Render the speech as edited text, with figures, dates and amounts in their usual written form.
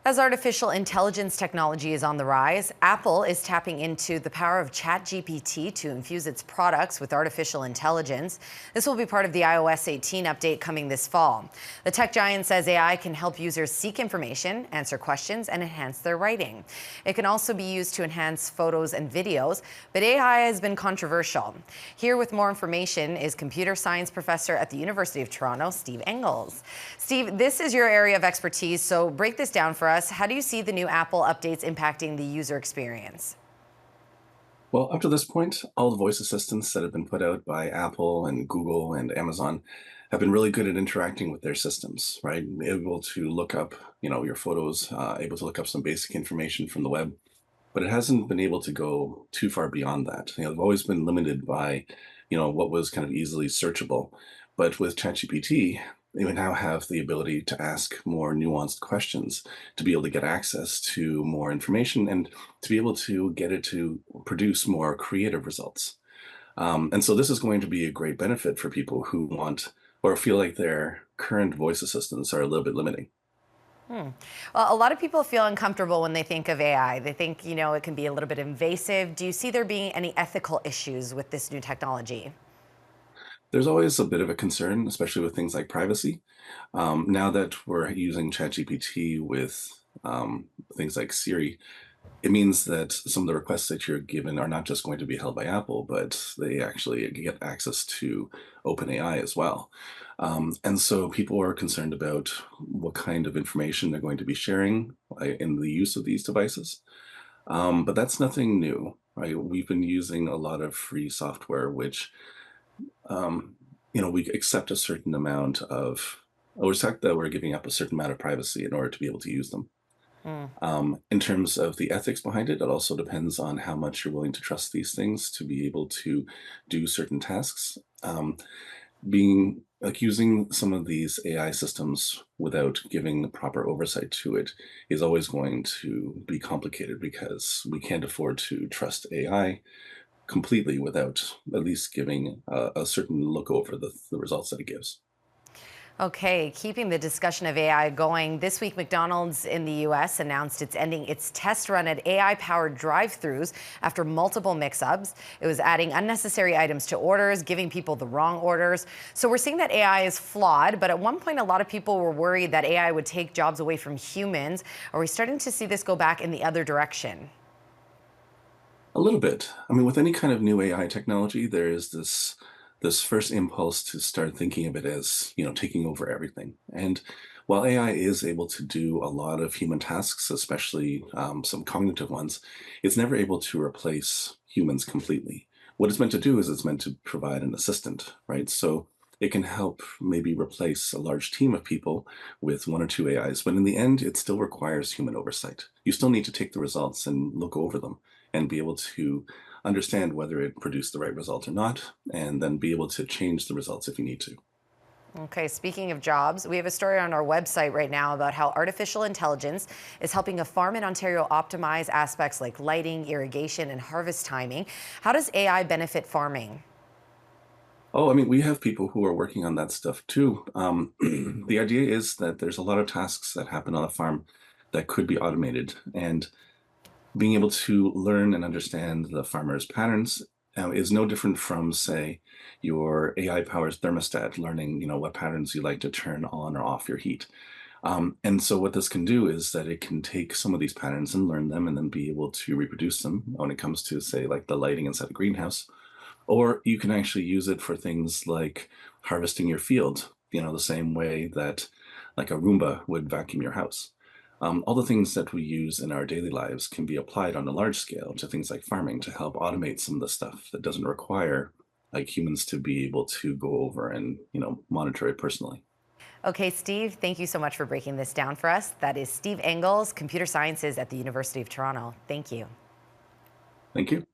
As artificial intelligence technology is on the rise, Apple is tapping into the power of ChatGPT to infuse its products with artificial intelligence. This will be part of the iOS 18 update coming this fall. The tech giant says AI can help users seek information, answer questions, and enhance their writing. It can also be used to enhance photos and videos, but AI has been controversial. Here with more information is computer science professor at the University of Toronto, Steve Engels. Steve, this is your area of expertise, so break this down for us. How do you see the new Apple updates impacting the user experience? Well, up to this point, all the voice assistants that have been put out by Apple and Google and Amazon have been really good at interacting with their systems, right? Able to look up, your photos, able to look up some basic information from the web, but it hasn't been able to go too far beyond that. They've always been limited by, what was kind of easily searchable. But with ChatGPT, they would now have the ability to ask more nuanced questions, to be able to get access to more information, and to be able to get it to produce more creative results. And so this is going to be a great benefit for people who want or feel like their current voice assistants are a little bit limiting. Hmm. Well, a lot of people feel uncomfortable when they think of AI. They think, it can be a little bit invasive. Do you see there being any ethical issues with this new technology? There's always a bit of a concern, especially with things like privacy. Now that we're using ChatGPT with things like Siri, it means that some of the requests that you're given are not just going to be held by Apple, but they actually get access to OpenAI as well. And so people are concerned about what kind of information they're going to be sharing in the use of these devices. But that's nothing new, right? We've been using a lot of free software, which we accept a certain amount of, or accept that we're giving up a certain amount of privacy in order to be able to use them. Hmm. In terms of the ethics behind it, it also depends on how much you're willing to trust these things to be able to do certain tasks. Being like using some of these AI systems without giving the proper oversight to it is always going to be complicated because we can't afford to trust AI completely without at least giving a certain look over the results that it gives. Okay, keeping the discussion of AI going, this week McDonald's in the US announced it's ending its test run at AI powered drive throughs after multiple mix ups. It was adding unnecessary items to orders, giving people the wrong orders. So we're seeing that AI is flawed, but at one point, a lot of people were worried that AI would take jobs away from humans. Are we starting to see this go back in the other direction? A little bit. I mean, with any kind of new AI technology, there is this first impulse to start thinking of it as, taking over everything. And while AI is able to do a lot of human tasks, especially some cognitive ones, it's never able to replace humans completely. What it's meant to do is it's meant to provide an assistant, right? So it can help maybe replace a large team of people with one or two AIs, but in the end, it still requires human oversight. You still need to take the results and look over them and be able to understand whether it produced the right result or not, and then be able to change the results if you need to. Okay, speaking of jobs, we have a story on our website right now about how artificial intelligence is helping a farm in Ontario optimize aspects like lighting, irrigation, and harvest timing. How does AI benefit farming? Oh, I mean, we have people who are working on that stuff too. The idea is that there's a lot of tasks that happen on a farm that could be automated, and being able to learn and understand the farmer's patterns is no different from, say, your AI powers thermostat learning, what patterns you like to turn on or off your heat. And so what this can do is that it can take some of these patterns and learn them and then be able to reproduce them when it comes to, say, like the lighting inside a greenhouse. Or you can actually use it for things like harvesting your field, the same way that like a Roomba would vacuum your house. All the things that we use in our daily lives can be applied on a large scale to things like farming to help automate some of the stuff that doesn't require like humans to be able to go over and, monitor it personally. Okay, Steve, thank you so much for breaking this down for us. That is Steve Engels, Computer Sciences at the University of Toronto. Thank you. Thank you.